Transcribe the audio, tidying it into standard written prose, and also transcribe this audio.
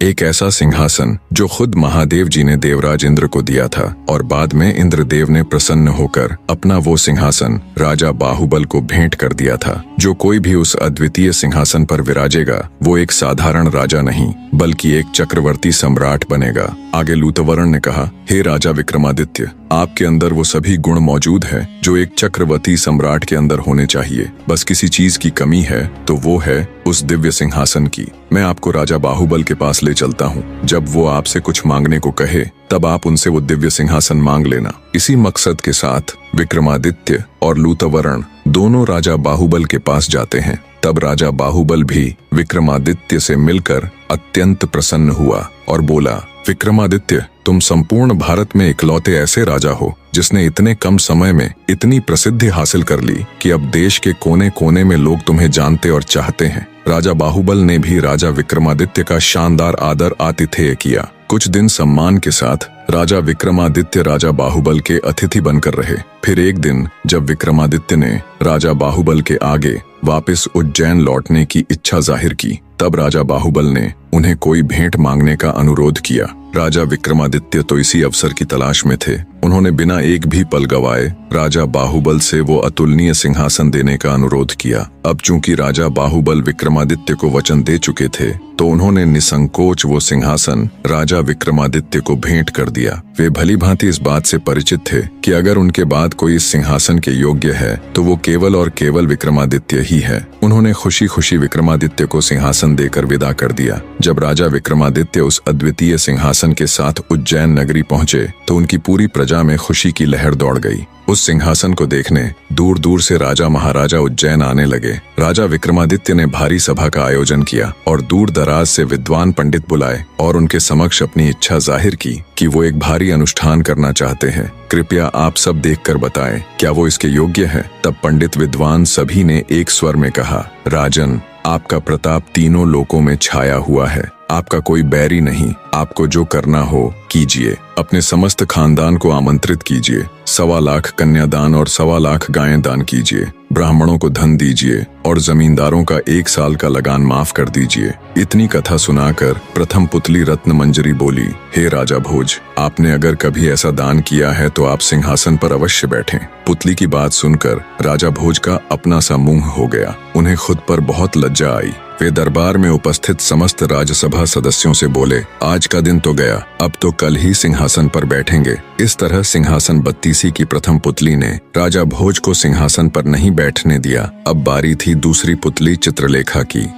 एक ऐसा सिंहासन जो खुद महादेव जी ने देवराज इंद्र को दिया था और बाद में इंद्रदेव ने प्रसन्न होकर अपना वो सिंहासन राजा बाहुबल को भेंट कर दिया था। जो कोई भी उस अद्वितीय सिंहासन पर विराजेगा वो एक साधारण राजा नहीं बल्कि एक चक्रवर्ती सम्राट बनेगा। आगे लूतवर्ण ने कहा, हे राजा विक्रमादित्य, आपके अंदर वो सभी गुण मौजूद है जो एक चक्रवर्ती सम्राट के अंदर होने चाहिए। बस किसी चीज की कमी है तो वो है उस दिव्य सिंहासन की। मैं आपको राजा बाहुबल के पास ले चलता हूँ। जब वो आपसे कुछ मांगने को कहे तब आप उनसे वो दिव्य सिंहासन मांग लेना। इसी मकसद के साथ विक्रमादित्य और लूतवर्ण दोनों राजा बाहुबल के पास जाते हैं। तब राजा बाहुबल भी विक्रमादित्य से मिलकर अत्यंत प्रसन्न हुआ और बोला, विक्रमादित्य, तुम संपूर्ण भारत में इकलौते ऐसे राजा हो जिसने इतने कम समय में इतनी प्रसिद्धि हासिल कर ली कि अब देश के कोने कोने में लोग तुम्हें जानते और चाहते हैं। राजा बाहुबल ने भी राजा विक्रमादित्य का शानदार आदर आतिथेय किया। कुछ दिन सम्मान के साथ राजा विक्रमादित्य राजा बाहुबल के अतिथि बनकर रहे। फिर एक दिन जब विक्रमादित्य ने राजा बाहुबल के आगे वापस उज्जैन लौटने की इच्छा जाहिर की तब राजा बाहुबल ने उन्हें कोई भेंट मांगने का अनुरोध किया। राजा विक्रमादित्य तो इसी अवसर की तलाश में थे। उन्होंने बिना एक भी पल गवाए राजा बाहुबल से वो अतुलनीय सिंहासन देने का अनुरोध किया। अब चूंकि राजा बाहुबल विक्रमादित्य को वचन दे चुके थे तो उन्होंने निसंकोच वो सिंहासन राजा विक्रमादित्य को भेंट कर दिया। वे भली भांति इस बात से परिचित थे कि अगर उनके बाद कोई इस सिंहासन के योग्य है तो वो केवल और केवल विक्रमादित्य ही है। उन्होंने खुशी खुशी विक्रमादित्य को सिंहासन देकर विदा कर दिया। जब राजा विक्रमादित्य उस अद्वितीय सिंहासन के साथ उज्जैन नगरी पहुंचे तो उनकी पूरी प्रजा में खुशी की लहर दौड़ गई। उस सिंहासन को देखने दूर दूर से राजा महाराजा उज्जैन आने लगे। राजा विक्रमादित्य ने भारी सभा का आयोजन किया और दूर दराज से विद्वान पंडित बुलाए और उनके समक्ष अपनी इच्छा जाहिर की कि वो एक भारी अनुष्ठान करना चाहते हैं। कृपया आप सब देखकर बताएं, क्या वो इसके योग्य है? तब पंडित विद्वान सभी ने एक स्वर में कहा, राजन, आपका प्रताप तीनों लोकों में छाया हुआ है। आपका कोई बैरी नहीं। आपको जो करना हो कीजिए। अपने समस्त खानदान को आमंत्रित कीजिए। 1.25 लाख कन्यादान और 1.25 लाख गायें दान कीजिए। ब्राह्मणों को धन दीजिए और जमींदारों का 1 साल का लगान माफ कर दीजिए। इतनी कथा सुनाकर प्रथम पुतली रत्न मंजरी बोली, हे राजा भोज, आपने अगर कभी ऐसा दान किया है तो आप सिंहासन पर अवश्य बैठें। पुतली की बात सुनकर राजा भोज का अपना सा मुंह हो गया। उन्हें खुद पर बहुत लज्जा आई। वे दरबार में उपस्थित समस्त राज्यसभा सदस्यों से बोले, आज का दिन तो गया, अब तो कल ही सिंहासन पर बैठेंगे। इस तरह सिंहासन बत्तीसी की प्रथम पुतली ने राजा भोज को सिंहासन पर नहीं बैठने दिया। अब बारी थी दूसरी पुतली चित्रलेखा की।